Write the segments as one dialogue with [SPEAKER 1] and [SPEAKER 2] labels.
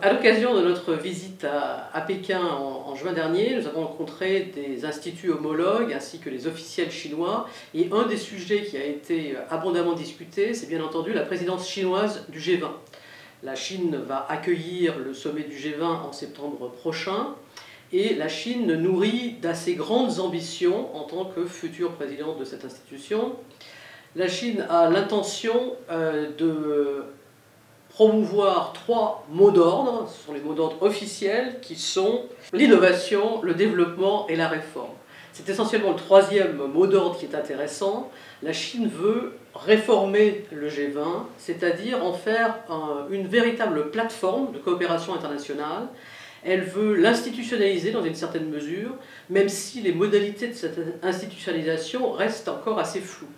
[SPEAKER 1] À l'occasion de notre visite à Pékin en juin dernier, nous avons rencontré des instituts homologues ainsi que les officiels chinois. Et un des sujets qui a été abondamment discuté, c'est bien entendu la présidence chinoise du G20. La Chine va accueillir le sommet du G20 en septembre prochain. Et la Chine nourrit d'assez grandes ambitions en tant que future présidente de cette institution. La Chine a l'intention de promouvoir 3 mots d'ordre, ce sont les mots d'ordre officiels, qui sont l'innovation, le développement et la réforme. C'est essentiellement le 3e mot d'ordre qui est intéressant. La Chine veut réformer le G20, c'est-à-dire en faire une véritable plateforme de coopération internationale. Elle veut l'institutionnaliser dans une certaine mesure, même si les modalités de cette institutionnalisation restent encore assez floues.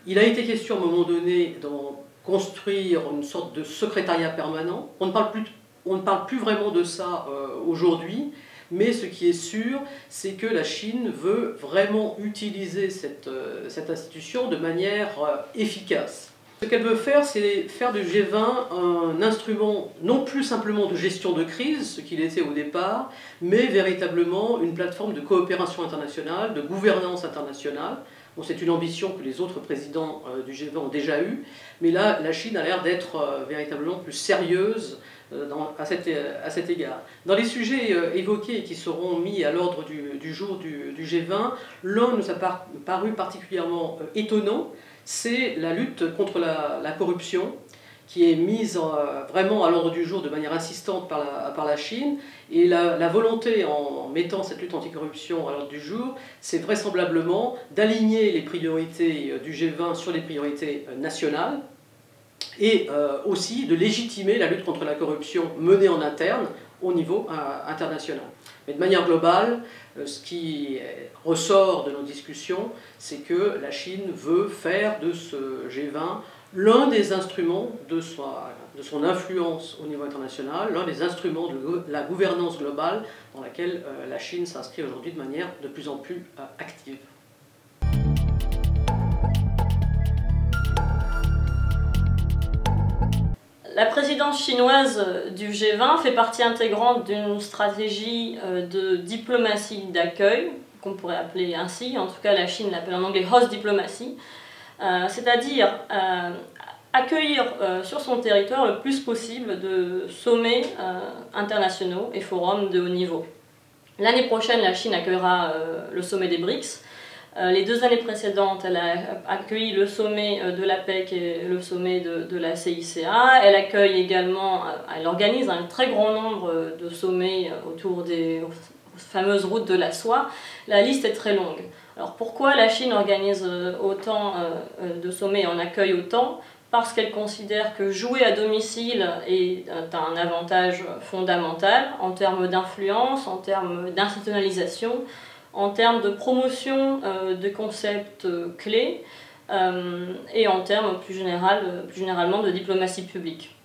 [SPEAKER 1] Il a été question à un moment donné d'en construire une sorte de secrétariat permanent. On ne parle plus vraiment de ça aujourd'hui, mais ce qui est sûr, c'est que la Chine veut vraiment utiliser cette institution de manière efficace. Ce qu'elle veut faire, c'est faire du G20 un instrument non plus simplement de gestion de crise, ce qu'il était au départ, mais véritablement une plateforme de coopération internationale, de gouvernance internationale. Bon, c'est une ambition que les autres présidents du G20 ont déjà eue, mais là, la Chine a l'air d'être véritablement plus sérieuse à cet égard. Dans les sujets évoqués qui seront mis à l'ordre du jour du G20, l'un nous a paru particulièrement étonnant, c'est la lutte contre la corruption, qui est mise vraiment à l'ordre du jour de manière insistante par la Chine. Et la volonté, en mettant cette lutte anticorruption à l'ordre du jour, c'est vraisemblablement d'aligner les priorités du G20 sur les priorités nationales, et aussi de légitimer la lutte contre la corruption menée en interne au niveau international. Mais de manière globale, ce qui ressort de nos discussions, c'est que la Chine veut faire de ce G20 l'un des instruments de son influence au niveau international, l'un des instruments de la gouvernance globale dans laquelle la Chine s'inscrit aujourd'hui de manière de plus en plus active.
[SPEAKER 2] La présidence chinoise du G20 fait partie intégrante d'une stratégie de diplomatie d'accueil, qu'on pourrait appeler ainsi, en tout cas la Chine l'appelle en anglais host diplomacy, c'est-à-dire accueillir sur son territoire le plus possible de sommets internationaux et forums de haut niveau. L'année prochaine, la Chine accueillera le sommet des BRICS. Les 2 années précédentes, elle a accueilli le sommet de l'APEC et le sommet de la CICA. Elle accueille également, elle organise un très grand nombre de sommets autour des fameuses routes de la soie. La liste est très longue. Alors pourquoi la Chine organise autant de sommets et en accueille autant? Parce qu'elle considère que jouer à domicile est un avantage fondamental en termes d'influence, en termes d'institutionnalisation, en termes de promotion de concepts clés et en termes plus généralement de diplomatie publique.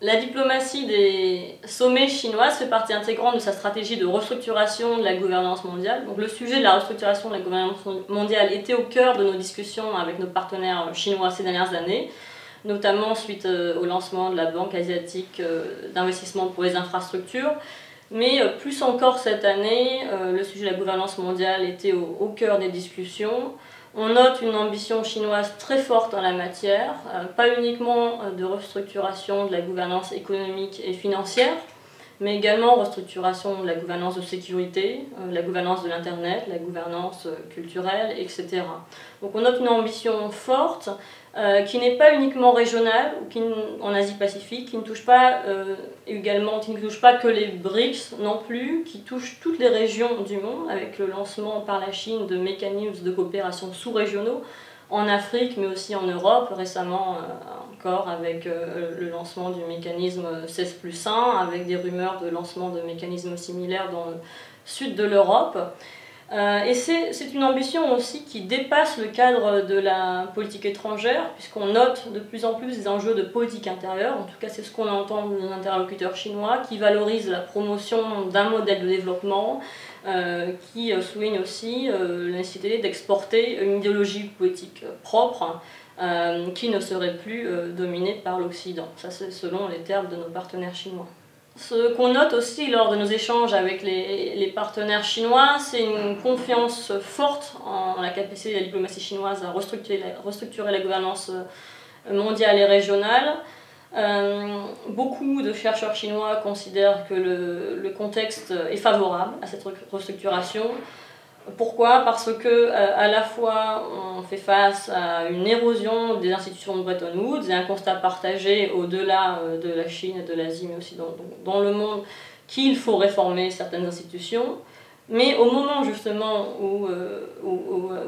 [SPEAKER 2] La diplomatie des sommets chinoises fait partie intégrante de sa stratégie de restructuration de la gouvernance mondiale. Donc le sujet de la restructuration de la gouvernance mondiale était au cœur de nos discussions avec nos partenaires chinois ces dernières années, notamment suite au lancement de la Banque asiatique d'investissement pour les infrastructures. Mais plus encore cette année, le sujet de la gouvernance mondiale était au cœur des discussions. On note une ambition chinoise très forte en la matière, pas uniquement de restructuration de la gouvernance économique et financière, mais également restructuration de la gouvernance de sécurité, la gouvernance de l'Internet, la gouvernance culturelle, etc. Donc on note une ambition forte qui n'est pas uniquement régionale en Asie-Pacifique, qui ne touche pas que les BRICS non plus, qui touche toutes les régions du monde, avec le lancement par la Chine de mécanismes de coopération sous-régionaux en Afrique, mais aussi en Europe, récemment encore avec le lancement du mécanisme 16+1, avec des rumeurs de lancement de mécanismes similaires dans le sud de l'Europe. Et c'est une ambition aussi qui dépasse le cadre de la politique étrangère, puisqu'on note de plus en plus des enjeux de politique intérieure, en tout cas c'est ce qu'on entend de nos interlocuteurs chinois, qui valorisent la promotion d'un modèle de développement, qui souligne aussi la nécessité d'exporter une idéologie politique propre qui ne serait plus dominée par l'Occident. Ça, c'est selon les termes de nos partenaires chinois. Ce qu'on note aussi lors de nos échanges avec les partenaires chinois, c'est une confiance forte en la capacité de la diplomatie chinoise à restructurer la gouvernance mondiale et régionale. Beaucoup de chercheurs chinois considèrent que le contexte est favorable à cette restructuration. Pourquoi? Parce que à la fois on fait face à une érosion des institutions de Bretton Woods et un constat partagé au-delà de la Chine et de l'Asie, mais aussi dans le monde, qu'il faut réformer certaines institutions. Mais au moment justement où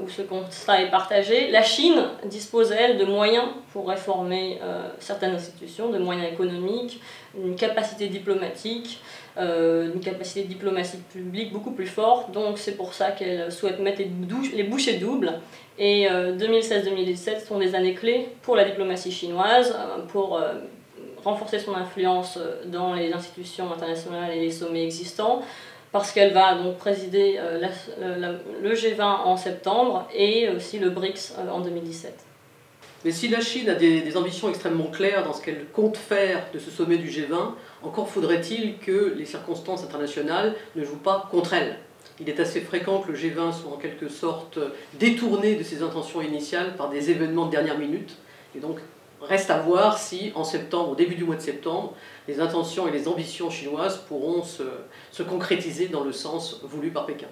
[SPEAKER 2] ce constat est partagé, la Chine dispose, elle, de moyens pour réformer certaines institutions, de moyens économiques, une capacité diplomatique, une capacité de diplomatie publique beaucoup plus forte. Donc c'est pour ça qu'elle souhaite mettre les bouchées doubles. Et 2016-2017 sont des années clés pour la diplomatie chinoise, pour renforcer son influence dans les institutions internationales et les sommets existants, parce qu'elle va donc présider le G20 en septembre et aussi le BRICS en 2017.
[SPEAKER 1] Mais si la Chine a des ambitions extrêmement claires dans ce qu'elle compte faire de ce sommet du G20, encore faudrait-il que les circonstances internationales ne jouent pas contre elle. Il est assez fréquent que le G20 soit en quelque sorte détourné de ses intentions initiales par des événements de dernière minute. Et donc, reste à voir si, en septembre, au début du mois de septembre, les intentions et les ambitions chinoises pourront se concrétiser dans le sens voulu par Pékin.